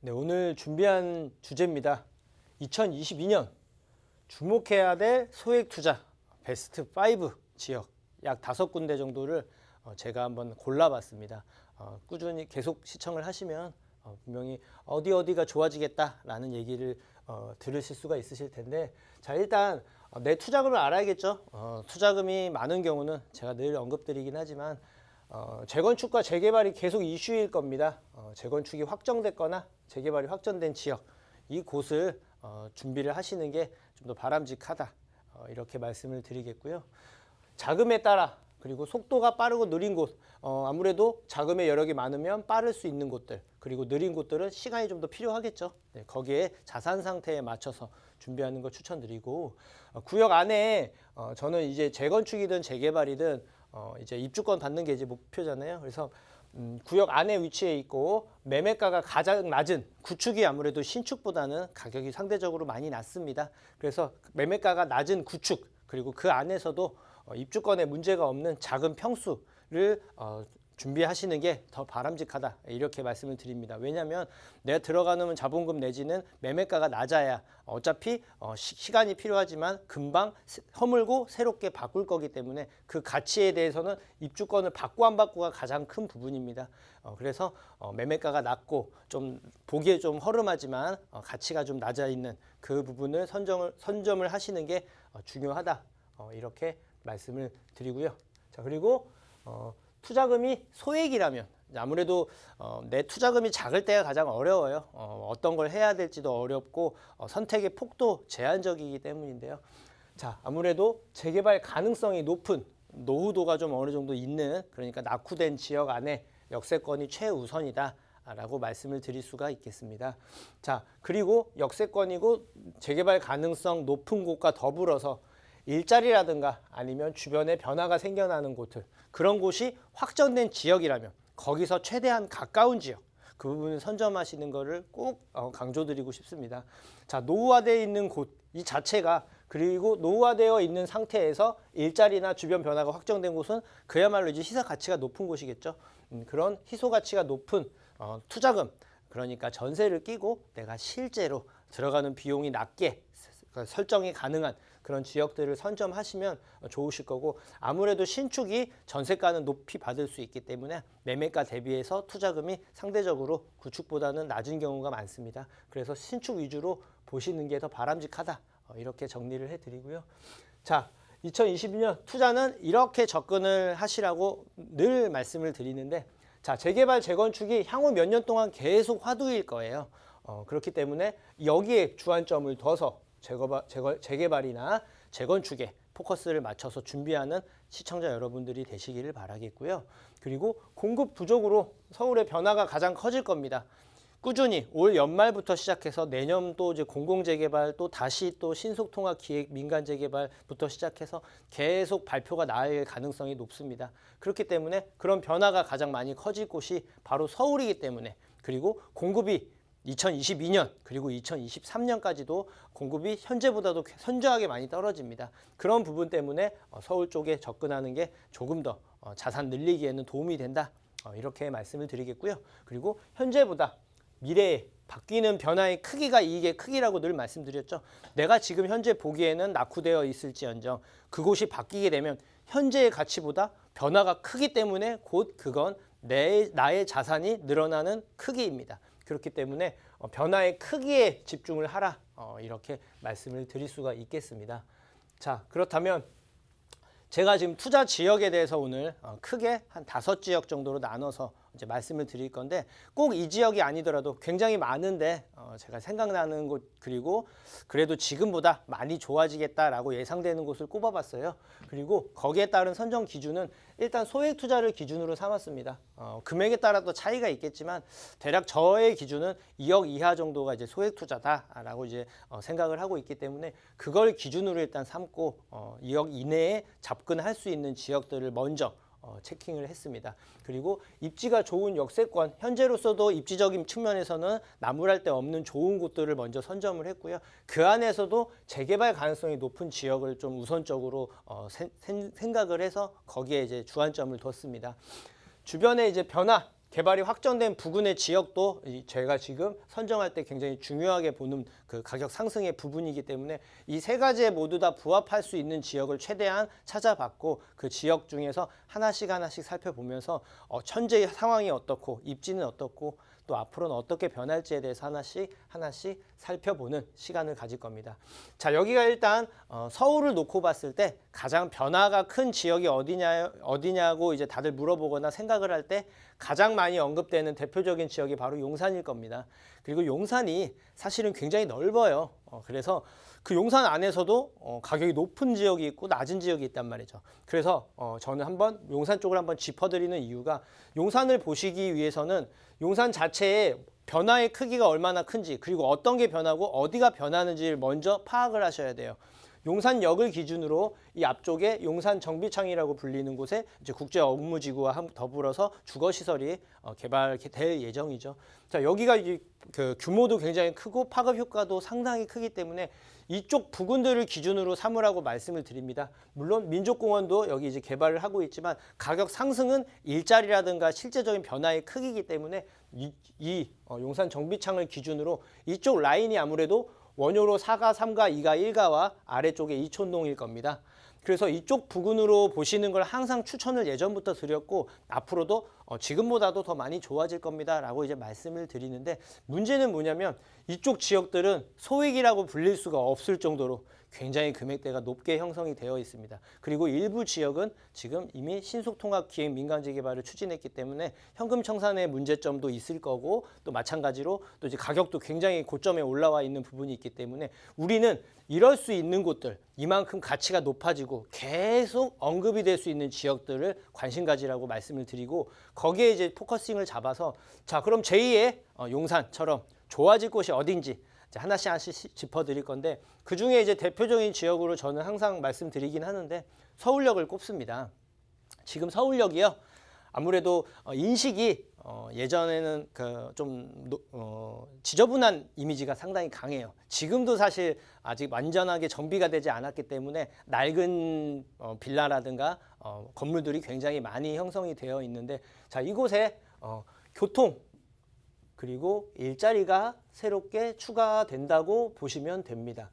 네, 오늘 준비한 주제입니다. 2022년 주목해야 될 소액 투자 베스트 5 지역 약 5군데 정도를 제가 한번 골라봤습니다. 꾸준히 계속 시청을 하시면 분명히 어디가 좋아지겠다라는 얘기를 들으실 수가 있으실 텐데, 자, 일단 내 투자금을 알아야겠죠. 투자금이 많은 경우는 제가 늘 언급드리긴 하지만 재건축과 재개발이 계속 이슈일 겁니다. 재건축이 확정됐거나 재개발이 확정된 지역, 이곳을 준비를 하시는 게 좀 더 바람직하다, 이렇게 말씀을 드리겠고요. 자금에 따라, 그리고 속도가 빠르고 느린 곳, 아무래도 자금의 여력이 많으면 빠를 수 있는 곳들, 그리고 느린 곳들은 시간이 좀 더 필요하겠죠. 네, 거기에 자산 상태에 맞춰서 준비하는 거 추천드리고, 구역 안에 저는 이제 재건축이든 재개발이든 이제 입주권 받는 게 이제 목표잖아요. 그래서 구역 안에 위치해 있고 매매가가 가장 낮은 구축이 아무래도 신축보다는 가격이 상대적으로 많이 낮습니다. 그래서 매매가가 낮은 구축, 그리고 그 안에서도 입주권에 문제가 없는 작은 평수를 준비하시는 게 더 바람직하다, 이렇게 말씀을 드립니다. 왜냐하면 내가 들어가는 자본금 내지는 매매가가 낮아야 어차피 시간이 필요하지만 금방 허물고 새롭게 바꿀 거기 때문에 그 가치에 대해서는 입주권을 받고 안 받고가 가장 큰 부분입니다. 그래서 매매가가 낮고 좀 보기에 좀 허름하지만 가치가 좀 낮아 있는 그 부분을 선점을 하시는 게 중요하다, 이렇게 말씀을 드리고요. 자, 그리고 투자금이 소액이라면, 아무래도 내 투자금이 작을 때가 가장 어려워요. 어떤 걸 해야 될지도 어렵고 선택의 폭도 제한적이기 때문인데요. 자, 아무래도 재개발 가능성이 높은, 노후도가 좀 어느 정도 있는, 그러니까 낙후된 지역 안에 역세권이 최우선이다 라고 말씀을 드릴 수가 있겠습니다. 자, 그리고 역세권이고 재개발 가능성 높은 곳과 더불어서 일자리라든가 아니면 주변에 변화가 생겨나는 곳들, 그런 곳이 확정된 지역이라면 거기서 최대한 가까운 지역, 그 부분을 선점하시는 것을 꼭 강조드리고 싶습니다. 자, 노후화되어 있는 곳 이 자체가, 그리고 노후화되어 있는 상태에서 일자리나 주변 변화가 확정된 곳은 그야말로 이제 희소 가치가 높은 곳이겠죠. 그런 희소 가치가 높은 투자금, 그러니까 전세를 끼고 내가 실제로 들어가는 비용이 낮게 설정이 가능한 그런 지역들을 선점하시면 좋으실 거고, 아무래도 신축이 전세가는 높이 받을 수 있기 때문에 매매가 대비해서 투자금이 상대적으로 구축보다는 낮은 경우가 많습니다. 그래서 신축 위주로 보시는 게 더 바람직하다, 이렇게 정리를 해드리고요. 자, 2022년 투자는 이렇게 접근을 하시라고 늘 말씀을 드리는데, 자, 재개발 재건축이 향후 몇 년 동안 계속 화두일 거예요. 그렇기 때문에 여기에 주안점을 둬서 재개발이나 재건축에 포커스를 맞춰서 준비하는 시청자 여러분들이 되시기를 바라겠고요. 그리고 공급 부족으로 서울의 변화가 가장 커질 겁니다. 꾸준히 올 연말부터 시작해서 내년 또 이제 공공재개발, 또 다시 또 신속통합기획 민간재개발부터 시작해서 계속 발표가 나올 가능성이 높습니다. 그렇기 때문에 그런 변화가 가장 많이 커질 곳이 바로 서울이기 때문에, 그리고 공급이 2022년 그리고 2023년까지도 공급이 현재보다도 현저하게 많이 떨어집니다. 그런 부분 때문에 서울 쪽에 접근하는 게 조금 더 자산 늘리기에는 도움이 된다, 이렇게 말씀을 드리겠고요. 그리고 현재보다 미래에 바뀌는 변화의 크기가 이익의 크기라고 늘 말씀드렸죠. 내가 지금 현재 보기에는 낙후되어 있을지언정 그곳이 바뀌게 되면 현재의 가치보다 변화가 크기 때문에 곧 그건 나의 자산이 늘어나는 크기입니다. 그렇기 때문에 변화의 크기에 집중을 하라, 이렇게 말씀을 드릴 수가 있겠습니다. 자, 그렇다면 제가 지금 투자 지역에 대해서 오늘 크게 한 5지역 정도로 나눠서 이제 말씀을 드릴 건데, 꼭 이 지역이 아니더라도 굉장히 많은데 제가 생각나는 곳, 그리고 그래도 지금보다 많이 좋아지겠다라고 예상되는 곳을 꼽아봤어요. 그리고 거기에 따른 선정 기준은 일단 소액 투자를 기준으로 삼았습니다. 금액에 따라 또 차이가 있겠지만 대략 저의 기준은 2억 이하 정도가 이제 소액 투자다라고 이제 생각을 하고 있기 때문에 그걸 기준으로 일단 삼고 2억 이내에 접근할 수 있는 지역들을 먼저 체킹을 했습니다. 그리고 입지가 좋은 역세권, 현재로서도 입지적인 측면에서는 나무랄 데 없는 좋은 곳들을 먼저 선점을 했고요. 그 안에서도 재개발 가능성이 높은 지역을 좀 우선적으로 생각을 해서 거기에 이제 주안점을 뒀습니다. 주변에 이제 변화, 개발이 확정된 부근의 지역도 제가 지금 선정할 때 굉장히 중요하게 보는 그 가격 상승의 부분이기 때문에 이 세 가지에 모두 다 부합할 수 있는 지역을 최대한 찾아봤고 그 지역 중에서 하나씩 살펴보면서 현재 상황이 어떻고 입지는 어떻고 또 앞으로는 어떻게 변할지에 대해서 하나씩 살펴보는 시간을 가질 겁니다. 자, 여기가 일단 서울을 놓고 봤을 때 가장 변화가 큰 지역이 어디냐고 이제 다들 물어보거나 생각을 할 때 가장 많이 언급되는 대표적인 지역이 바로 용산일 겁니다. 그리고 용산이 사실은 굉장히 넓어요. 그래서 그 용산 안에서도 가격이 높은 지역이 있고 낮은 지역이 있단 말이죠. 그래서 저는 한번 용산 쪽을 한번 짚어드리는 이유가 용산을 보시기 위해서는 용산 자체의 변화의 크기가 얼마나 큰지 그리고 어떤 게 변하고 어디가 변하는지를 먼저 파악을 하셔야 돼요. 용산역을 기준으로 이 앞쪽에 용산 정비창이라고 불리는 곳에 이제 국제업무지구와 더불어서 주거시설이 개발될 예정이죠. 자, 여기가 그 규모도 굉장히 크고 파급 효과도 상당히 크기 때문에 이쪽 부근들을 기준으로 삼으라고 말씀을 드립니다. 물론 민족공원도 여기 이제 개발을 하고 있지만 가격 상승은 일자리라든가 실제적인 변화의 크기이기 때문에 용산 정비창을 기준으로 이쪽 라인이 아무래도 원효로 4가, 3가, 2가, 1가와 아래쪽에 이촌동일 겁니다. 그래서 이쪽 부근으로 보시는 걸 항상 추천을 예전부터 드렸고 앞으로도 지금보다도 더 많이 좋아질 겁니다 라고 이제 말씀을 드리는데 문제는 뭐냐면 이쪽 지역들은 소액이라고 불릴 수가 없을 정도로 굉장히 금액대가 높게 형성이 되어 있습니다. 그리고 일부 지역은 지금 이미 신속통합기획 민간지 개발을 추진했기 때문에 현금 청산의 문제점도 있을 거고 또 마찬가지로 또 이제 가격도 굉장히 고점에 올라와 있는 부분이 있기 때문에 우리는 이럴 수 있는 곳들 이만큼 가치가 높아지고 계속 언급이 될 수 있는 지역들을 관심 가지라고 말씀을 드리고 거기에 이제 포커싱을 잡아서 자 그럼 제2의 용산처럼 좋아질 곳이 어딘지 하나씩 짚어드릴 건데 그 중에 이제 대표적인 지역으로 저는 항상 말씀드리긴 하는데 서울역을 꼽습니다. 지금 서울역이요. 아무래도 인식이 예전에는 좀 지저분한 이미지가 상당히 강해요. 지금도 사실 아직 완전하게 정비가 되지 않았기 때문에 낡은 빌라라든가 건물들이 굉장히 많이 형성이 되어 있는데 자 이곳에 교통 그리고 일자리가 새롭게 추가된다고 보시면 됩니다.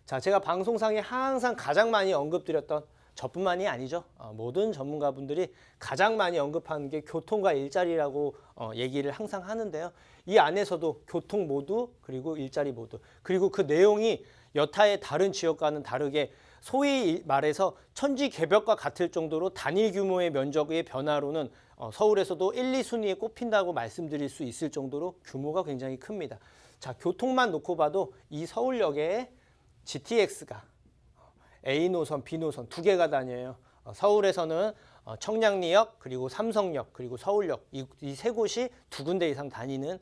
자, 제가 방송상에 항상 가장 많이 언급드렸던 저뿐만이 아니죠. 모든 전문가분들이 가장 많이 언급하는 게 교통과 일자리라고 얘기를 항상 하는데요. 이 안에서도 교통 모두 그리고 일자리 모두 그리고 그 내용이 여타의 다른 지역과는 다르게 소위 말해서 천지개벽과 같을 정도로 단일 규모의 면적의 변화로는 서울에서도 1, 2순위에 꼽힌다고 말씀드릴 수 있을 정도로 규모가 굉장히 큽니다. 자, 교통만 놓고 봐도 이 서울역에 GTX가 A 노선, B 노선 두 개가 다녀요. 서울에서는 청량리역, 그리고 삼성역, 그리고 서울역 이 세 곳이 두 군데 이상 다니는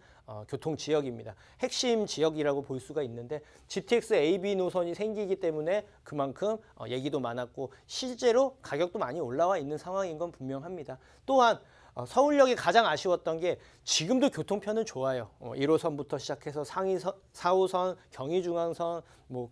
교통 지역입니다. 핵심 지역이라고 볼 수가 있는데 GTX AB 노선이 생기기 때문에 그만큼 얘기도 많았고 실제로 가격도 많이 올라와 있는 상황인 건 분명합니다. 또한 서울역이 가장 아쉬웠던 게 지금도 교통편은 좋아요. 1호선부터 시작해서 상위선, 4호선, 경의중앙선, 뭐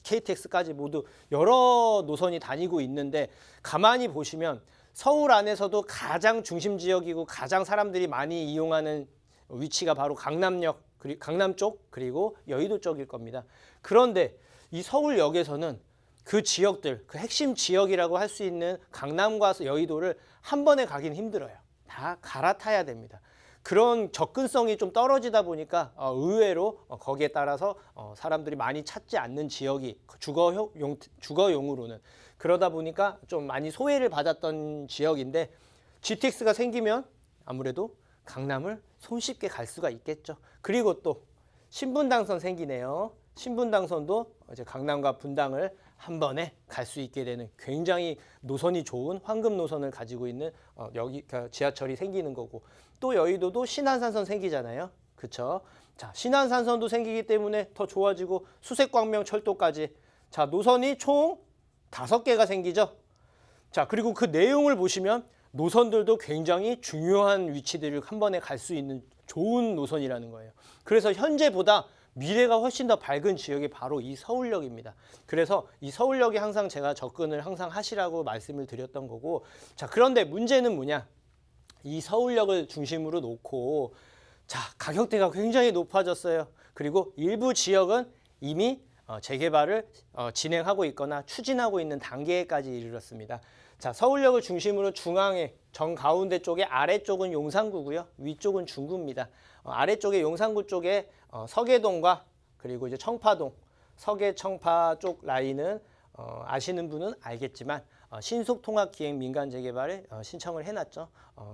KTX까지 모두 여러 노선이 다니고 있는데 가만히 보시면 서울 안에서도 가장 중심 지역이고 가장 사람들이 많이 이용하는 위치가 바로 강남역, 강남 쪽 그리고 여의도 쪽일 겁니다. 그런데 이 서울역에서는 그 지역들, 그 핵심 지역이라고 할 수 있는 강남과 여의도를 한 번에 가긴 힘들어요. 다 갈아타야 됩니다. 그런 접근성이 좀 떨어지다 보니까 의외로 거기에 따라서 사람들이 많이 찾지 않는 지역이 주거용으로는 그러다 보니까 좀 많이 소외를 받았던 지역인데 GTX가 생기면 아무래도 강남을 손쉽게 갈 수가 있겠죠. 그리고 또 신분당선 생기네요. 신분당선도 이제 강남과 분당을 한 번에 갈 수 있게 되는 굉장히 노선이 좋은 황금 노선을 가지고 있는 여기 지하철이 생기는 거고 또 여의도도 신안산선 생기잖아요. 그쵸? 자, 신안산선도 생기기 때문에 더 좋아지고 수색광명철도까지 자, 노선이 총 5개가 생기죠. 자, 그리고 그 내용을 보시면 노선들도 굉장히 중요한 위치들을 한 번에 갈 수 있는 좋은 노선이라는 거예요. 그래서 현재보다 미래가 훨씬 더 밝은 지역이 바로 이 서울역입니다. 그래서 이 서울역이 항상 제가 접근을 항상 하시라고 말씀을 드렸던 거고 자 그런데 문제는 뭐냐 이 서울역을 중심으로 놓고 자, 가격대가 굉장히 높아졌어요. 그리고 일부 지역은 이미 재개발을 진행하고 있거나 추진하고 있는 단계까지 이르렀습니다. 자, 서울역을 중심으로 중앙에 정가운데 쪽에 아래쪽은 용산구고요. 위쪽은 중구입니다. 아래쪽에 용산구 쪽에 서계동과 그리고 이제 청파동, 서계 청파 쪽 라인은 아시는 분은 알겠지만 신속통합기획 민간 재개발에 신청을 해놨죠.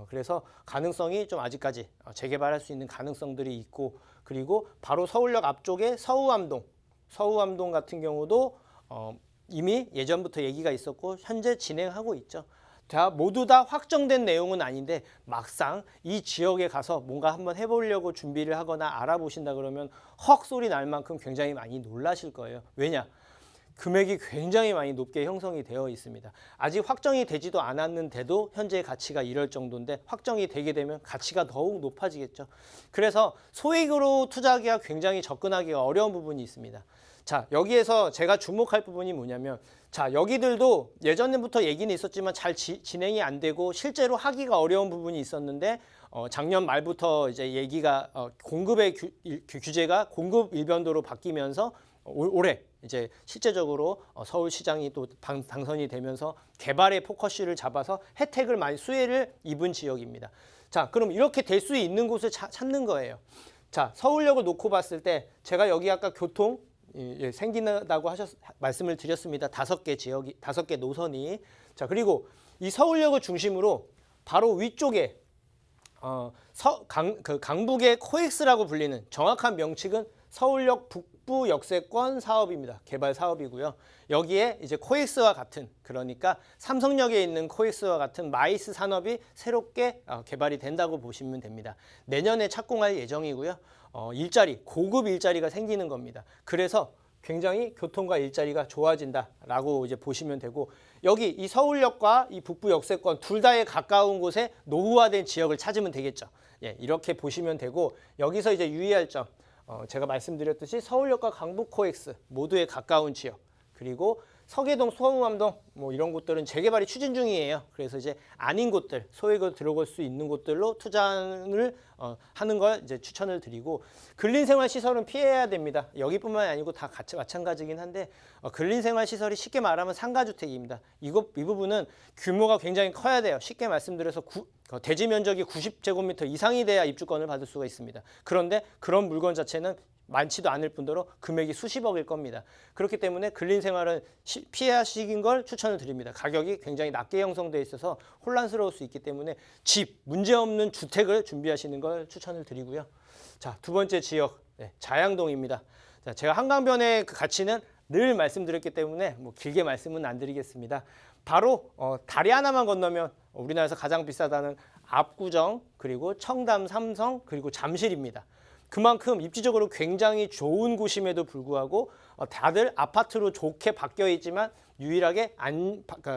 그래서 가능성이 좀 아직까지 재개발할 수 있는 가능성들이 있고, 그리고 바로 서울역 앞쪽에 서우암동 같은 경우도 이미 예전부터 얘기가 있었고 현재 진행하고 있죠. 모두 다 확정된 내용은 아닌데 막상 이 지역에 가서 뭔가 한번 해보려고 준비를 하거나 알아보신다 그러면 헉 소리 날 만큼 굉장히 많이 놀라실 거예요. 왜냐? 금액이 굉장히 많이 높게 형성이 되어 있습니다. 아직 확정이 되지도 않았는데도 현재 가치가 이럴 정도인데 확정이 되게 되면 가치가 더욱 높아지겠죠. 그래서 소액으로 투자하기가 굉장히 접근하기가 어려운 부분이 있습니다. 자, 여기에서 제가 주목할 부분이 뭐냐면, 자, 여기들도 예전부터 얘기는 있었지만 잘 진행이 안 되고 실제로 하기가 어려운 부분이 있었는데 작년 말부터 이제 얘기가 공급의 규제가 공급 일변도로 바뀌면서 올해 이제 실제적으로 서울시장이 또 당선이 되면서 개발의 포커스를 잡아서 혜택을 많이 수혜를 입은 지역입니다. 자, 그럼 이렇게 될 수 있는 곳을 찾는 거예요. 자, 서울역을 놓고 봤을 때 제가 여기 아까 교통 생긴다고 말씀을 드렸습니다. 5개 지역이 5개 노선이. 자, 그리고 이 서울역을 중심으로 바로 위쪽에 강북의 코엑스라고 불리는 정확한 명칭은 서울역 북부 역세권 사업입니다. 개발 사업이고요. 여기에 이제 코엑스와 같은, 그러니까 삼성역에 있는 코엑스와 같은 마이스 산업이 새롭게 개발이 된다고 보시면 됩니다. 내년에 착공할 예정이고요. 고급 일자리가 생기는 겁니다. 그래서 굉장히 교통과 일자리가 좋아진다라고 이제 보시면 되고, 여기 이 서울역과 이 북부 역세권 둘 다에 가까운 곳에 노후화된 지역을 찾으면 되겠죠. 예, 이렇게 보시면 되고, 여기서 이제 유의할 점, 제가 말씀드렸듯이 서울역과 강북 코엑스 모두에 가까운 지역, 그리고 서계동, 서우암동 뭐 이런 곳들은 재개발이 추진 중이에요. 그래서 이제 아닌 곳들, 소액으로 들어갈 수 있는 곳들로 투자를 하는 걸 이제 추천을 드리고, 근린생활시설은 피해야 됩니다. 여기뿐만 아니고 다 같이 마찬가지긴 한데 근린생활시설이 쉽게 말하면 상가주택입니다. 이 부분은 규모가 굉장히 커야 돼요. 쉽게 말씀드려서 대지 면적이 90제곱미터 이상이 돼야 입주권을 받을 수가 있습니다. 그런데 그런 물건 자체는 많지도 않을 뿐더러 금액이 수십억일 겁니다. 그렇기 때문에 근린생활은 피하시는 걸 추천을 드립니다. 가격이 굉장히 낮게 형성되어 있어서 혼란스러울 수 있기 때문에 문제없는 주택을 준비하시는 걸 추천을 드리고요. 자, 두 번째 지역, 자양동입니다. 자, 제가 한강변의 그 가치는 늘 말씀드렸기 때문에 뭐 길게 말씀은 안 드리겠습니다. 바로 다리 하나만 건너면 우리나라에서 가장 비싸다는 압구정, 그리고 청담, 삼성, 그리고 잠실입니다. 그만큼 입지적으로 굉장히 좋은 곳임에도 불구하고 다들 아파트로 좋게 바뀌어 있지만 유일하게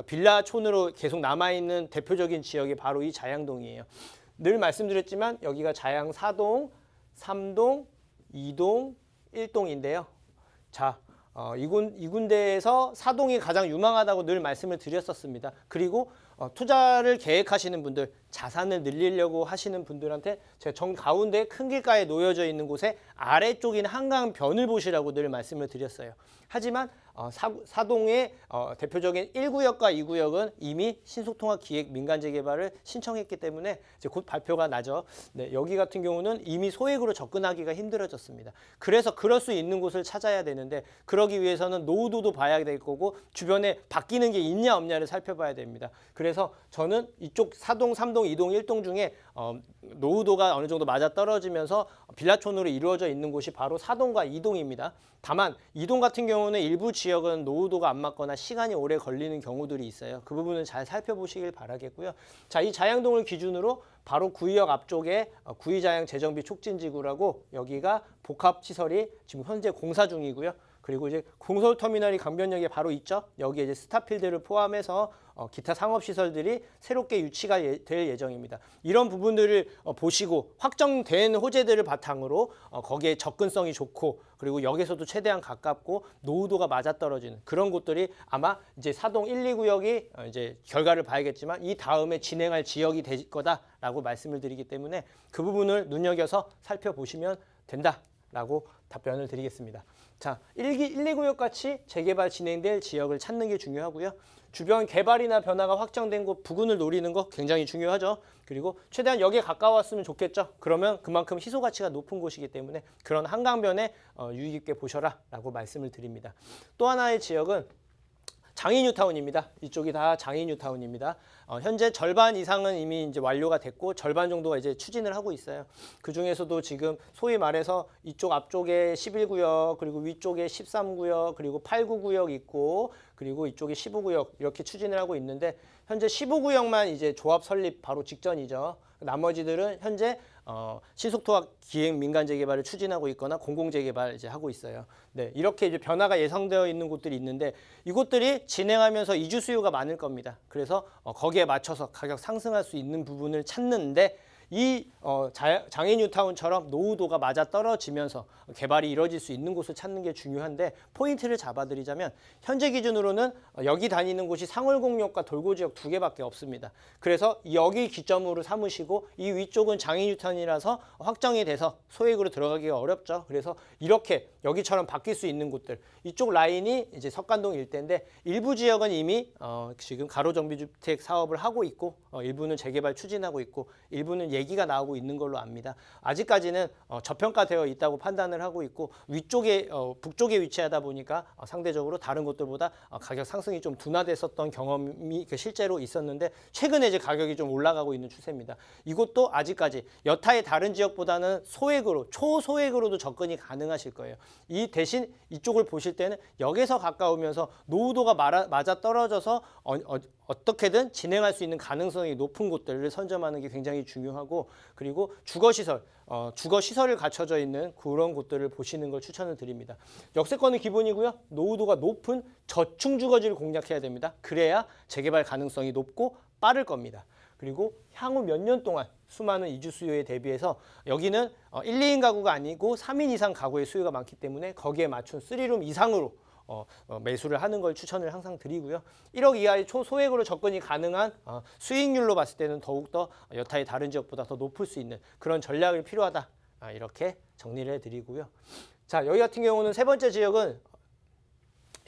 빌라촌으로 계속 남아있는 대표적인 지역이 바로 이 자양동이에요. 늘 말씀드렸지만 여기가 자양 4동, 3동, 2동, 1동인데요. 자, 이 군데에서 4동이 가장 유망하다고 늘 말씀을 드렸었습니다. 그리고 투자를 계획하시는 분들, 자산을 늘리려고 하시는 분들한테 제가 정가운데 큰 길가에 놓여져 있는 곳에 아래쪽인 한강변을 보시라고 늘 말씀을 드렸어요. 하지만 사동의 대표적인 1구역과 2구역은 이미 신속통합기획 민간재개발을 신청했기 때문에 이제 곧 발표가 나죠. 네, 여기 같은 경우는 이미 소액으로 접근하기가 힘들어졌습니다. 그래서 그럴 수 있는 곳을 찾아야 되는데, 그러기 위해서는 노후도도 봐야 될 거고 주변에 바뀌는 게 있냐 없냐를 살펴봐야 됩니다. 그래서 저는 이쪽 4동, 3동, 2동, 1동 중에 노후도가 어느 정도 맞아떨어지면서 빌라촌으로 이루어져 있는 곳이 바로 4동과 2동입니다. 다만 2동 같은 경우는 일부 지역은 노후도가 안 맞거나 시간이 오래 걸리는 경우들이 있어요. 그 부분은 잘 살펴보시길 바라겠고요. 자, 이 자양동을 기준으로 바로 구의역 앞쪽에 구의자양 재정비 촉진지구라고, 여기가 복합시설이 지금 현재 공사 중이고요. 그리고 이제 공설터미널이 강변역에 바로 있죠. 여기에 이제 스타필드를 포함해서 기타 상업시설들이 새롭게 유치가 될 예정입니다. 이런 부분들을 보시고 확정된 호재들을 바탕으로 거기에 접근성이 좋고 그리고 역에서도 최대한 가깝고 노후도가 맞아떨어지는 그런 곳들이 아마 이제 사동 1, 2구역이 이제 결과를 봐야겠지만 이 다음에 진행할 지역이 될 거다라고 말씀을 드리기 때문에 그 부분을 눈여겨서 살펴보시면 된다라고 답변을 드리겠습니다. 자, 1, 2구역 같이 재개발 진행될 지역을 찾는 게 중요하고요. 주변 개발이나 변화가 확정된 곳 부근을 노리는 거 굉장히 중요하죠. 그리고 최대한 역에 가까웠으면 좋겠죠. 그러면 그만큼 희소 가치가 높은 곳이기 때문에 그런 한강변에 유의 깊게 보셔라 라고 말씀을 드립니다. 또 하나의 지역은 장인뉴타운입니다. 이쪽이 다 장인뉴타운입니다. 현재 절반 이상은 이미 이제 완료가 됐고 절반 정도가 이제 추진을 하고 있어요. 그 중에서도 지금 소위 말해서 이쪽 앞쪽에 11구역 그리고 위쪽에 13구역 그리고 8구구역 있고 그리고 이쪽에 15구역 이렇게 추진을 하고 있는데 현재 15구역만 이제 조합 설립 바로 직전이죠. 나머지들은 현재 신속도합 기획 민간 재개발을 추진하고 있거나 공공 재개발 이제 하고 있어요. 네, 이렇게 이제 변화가 예상되어 있는 곳들이 있는데 이곳들이 진행하면서 이주 수요가 많을 겁니다. 그래서 거기에 맞춰서 가격 상승할 수 있는 부분을 찾는데 이 장애뉴타운처럼 노후도가 맞아 떨어지면서 개발이 이루어질 수 있는 곳을 찾는 게 중요한데 포인트를 잡아드리자면 현재 기준으로는 여기 다니는 곳이 상월공역과 돌고지역 두 개밖에 없습니다. 그래서 여기 기점으로 삼으시고 이 위쪽은 장애뉴타운이라서 확정이 돼서 소액으로 들어가기가 어렵죠. 그래서 이렇게 여기처럼 바뀔 수 있는 곳들 이쪽 라인이 이제 석관동 일대인데 일부 지역은 이미 지금 가로정비주택 사업을 하고 있고 일부는 재개발 추진하고 있고 일부는 얘기가 나오고 있는 걸로 압니다. 아직까지는 저평가되어 있다고 판단을 하고 있고 위쪽에 북쪽에 위치하다 보니까 상대적으로 다른 곳들보다 가격 상승이 좀 둔화됐었던 경험이 실제로 있었는데 최근에 이제 가격이 좀 올라가고 있는 추세입니다. 이곳도 아직까지 여타의 다른 지역보다는 소액으로 초소액으로도 접근이 가능하실 거예요. 이 대신 이쪽을 보실 때는 역에서 가까우면서 노후도가 맞아 떨어져서 어떻게든 진행할 수 있는 가능성이 높은 곳들을 선점하는 게 굉장히 중요하고 그리고 주거시설을 갖춰져 있는 그런 곳들을 보시는 걸 추천을 드립니다. 역세권은 기본이고요. 노후도가 높은 저층주거지를 공략해야 됩니다. 그래야 재개발 가능성이 높고 빠를 겁니다. 그리고 향후 몇 년 동안 수많은 이주 수요에 대비해서 여기는 1, 2인 가구가 아니고 3인 이상 가구의 수요가 많기 때문에 거기에 맞춘 3룸 이상으로 매수를 하는 걸 추천을 항상 드리고요. 1억 이하의 초소액으로 접근이 가능한 수익률로 봤을 때는 더욱더 여타의 다른 지역보다 더 높을 수 있는 그런 전략이 필요하다. 이렇게 정리를 해드리고요. 자, 여기 같은 경우는 세 번째 지역은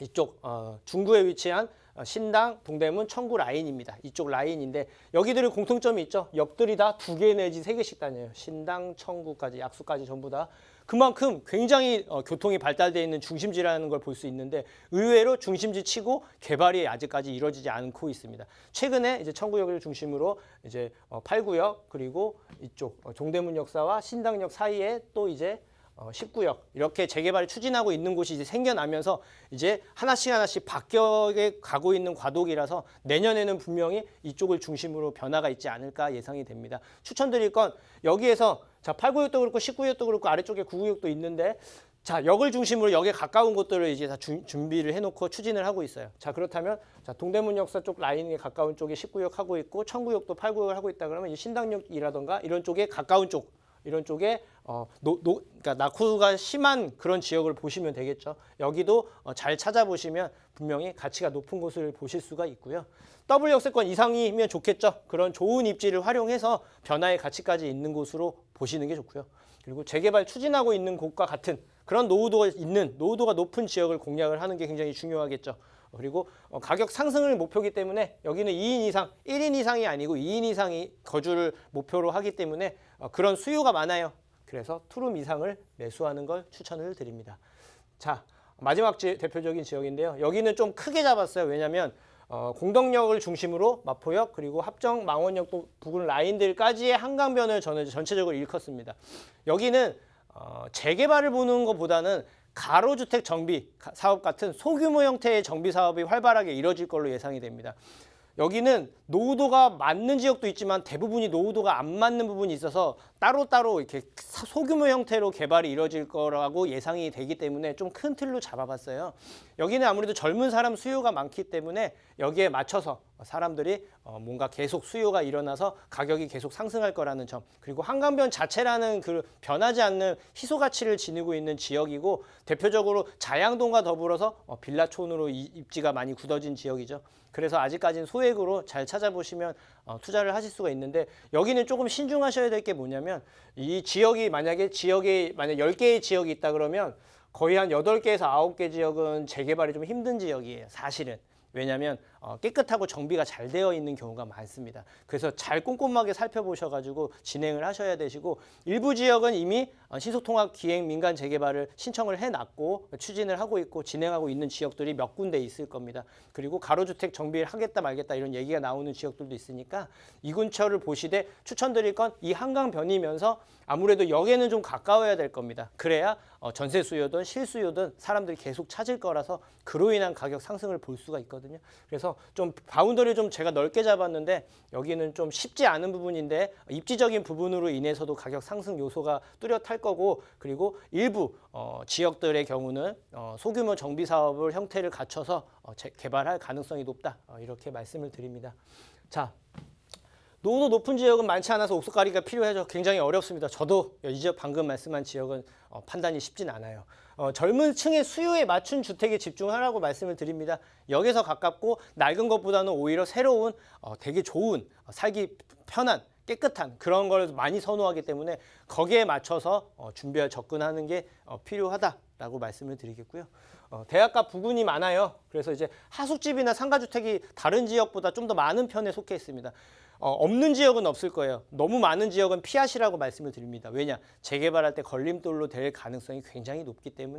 이쪽 중구에 위치한 신당, 동대문, 청구 라인입니다. 이쪽 라인인데 여기들은 공통점이 있죠. 역들이 다 2개 내지 3개씩 다녀요. 신당, 청구까지, 약수까지 전부 다. 그만큼 굉장히 교통이 발달되어 있는 중심지라는 걸 볼 수 있는데 의외로 중심지 치고 개발이 아직까지 이루어지지 않고 있습니다. 최근에 이제 청구역을 중심으로 이제 8구역 그리고 이쪽 동대문 역사와 신당역 사이에 또 이제 10구역 이렇게 재개발을 추진하고 있는 곳이 이제 생겨나면서 이제 하나씩 바뀌어 가고 있는 과도기라서 내년에는 분명히 이쪽을 중심으로 변화가 있지 않을까 예상이 됩니다. 추천드릴 건 여기에서 자 8구역도 그렇고 10구역도 그렇고 아래쪽에 9구역도 있는데 자 역을 중심으로 역에 가까운 곳들을 이제 다 준비를 해놓고 추진을 하고 있어요. 자 그렇다면 자 동대문 역사 쪽 라인에 가까운 쪽에 10구역 하고 있고 청구역도 8구역을 하고 있다 그러면 이 신당역이라던가 이런 쪽에 가까운 쪽 이런 쪽에 그러니까 낙후가 심한 그런 지역을 보시면 되겠죠. 여기도 잘 찾아보시면 분명히 가치가 높은 곳을 보실 수가 있고요. 더블 역세권 이상이면 좋겠죠. 그런 좋은 입지를 활용해서 변화의 가치까지 있는 곳으로 보시는 게 좋고요. 그리고 재개발 추진하고 있는 곳과 같은 그런 노후도가 높은 지역을 공략을 하는 게 굉장히 중요하겠죠. 그리고 가격 상승을 목표이기 때문에 여기는 2인 이상, 1인 이상이 아니고 2인 이상이 거주를 목표로 하기 때문에 그런 수요가 많아요. 그래서 투룸 이상을 매수하는 걸 추천을 드립니다. 자, 마지막 대표적인 지역인데요. 여기는 좀 크게 잡았어요. 왜냐하면 공덕역을 중심으로 마포역 그리고 합정, 망원역 부근 라인들까지의 한강변을 저는 전체적으로 일컫습니다. 여기는 재개발을 보는 것보다는 가로주택 정비 사업 같은 소규모 형태의 정비 사업이 활발하게 이뤄질 걸로 예상이 됩니다. 여기는 노후도가 맞는 지역도 있지만 대부분이 노후도가 안 맞는 부분이 있어서 따로따로 이렇게 소규모 형태로 개발이 이루어질 거라고 예상이 되기 때문에 좀 큰 틀로 잡아봤어요. 여기는 아무래도 젊은 사람 수요가 많기 때문에 여기에 맞춰서 사람들이 뭔가 계속 수요가 일어나서 가격이 계속 상승할 거라는 점, 그리고 한강변 자체라는 그 변하지 않는 희소 가치를 지니고 있는 지역이고, 대표적으로 자양동과 더불어서 빌라촌으로 입지가 많이 굳어진 지역이죠. 그래서 아직까지는 소액으로 잘 찾아보시면 투자를 하실 수가 있는데, 여기는 조금 신중하셔야 될 게 뭐냐면, 이 지역이 만약에 10개의 지역이 있다 그러면 거의 한 8개에서 9개 지역은 재개발이 좀 힘든 지역이에요, 사실은. 왜냐하면 깨끗하고 정비가 잘 되어 있는 경우가 많습니다. 그래서 잘 꼼꼼하게 살펴보셔가지고 진행을 하셔야 되시고, 일부 지역은 이미 신속통합 기행 민간 재개발을 신청을 해놨고 추진을 하고 있고 진행하고 있는 지역들이 몇 군데 있을 겁니다. 그리고 가로주택 정비를 하겠다 말겠다 이런 얘기가 나오는 지역들도 있으니까 이 근처를 보시되, 추천드릴 건 이 한강변이면서 아무래도 역에는 좀 가까워야 될 겁니다. 그래야 전세 수요든 실수요든 사람들이 계속 찾을 거라서 그로 인한 가격 상승을 볼 수가 있거든요. 그래서 좀 바운더리를 좀 제가 넓게 잡았는데, 여기는 좀 쉽지 않은 부분인데 입지적인 부분으로 인해서도 가격 상승 요소가 뚜렷할 거고, 그리고 일부 지역들의 경우는 소규모 정비 사업을 형태를 갖춰서 개발할 가능성이 높다, 이렇게 말씀을 드립니다. 자, 노후도 높은 지역은 많지 않아서 옥석가리가 필요해서 굉장히 어렵습니다. 저도 이 지역 방금 말씀한 지역은 판단이 쉽진 않아요. 젊은 층의 수요에 맞춘 주택에 집중하라고 말씀을 드립니다. 역에서 가깝고 낡은 것보다는 오히려 새로운 되게 좋은, 살기 편한, 깨끗한 그런 걸 많이 선호하기 때문에 거기에 맞춰서 접근하는 게 필요하다라고 말씀을 드리겠고요. 대학가 부근이 많아요. 그래서 이제 하숙집이나 상가주택이 다른 지역보다 좀 더 많은 편에 속해 있습니다. 없는 지역은 없을 거예요. 너무 많은 지역은 피하시라고 말씀을 드립니다. 왜냐? 재개발할 때 걸림돌로 될 가능성이 굉장히 높기 때문에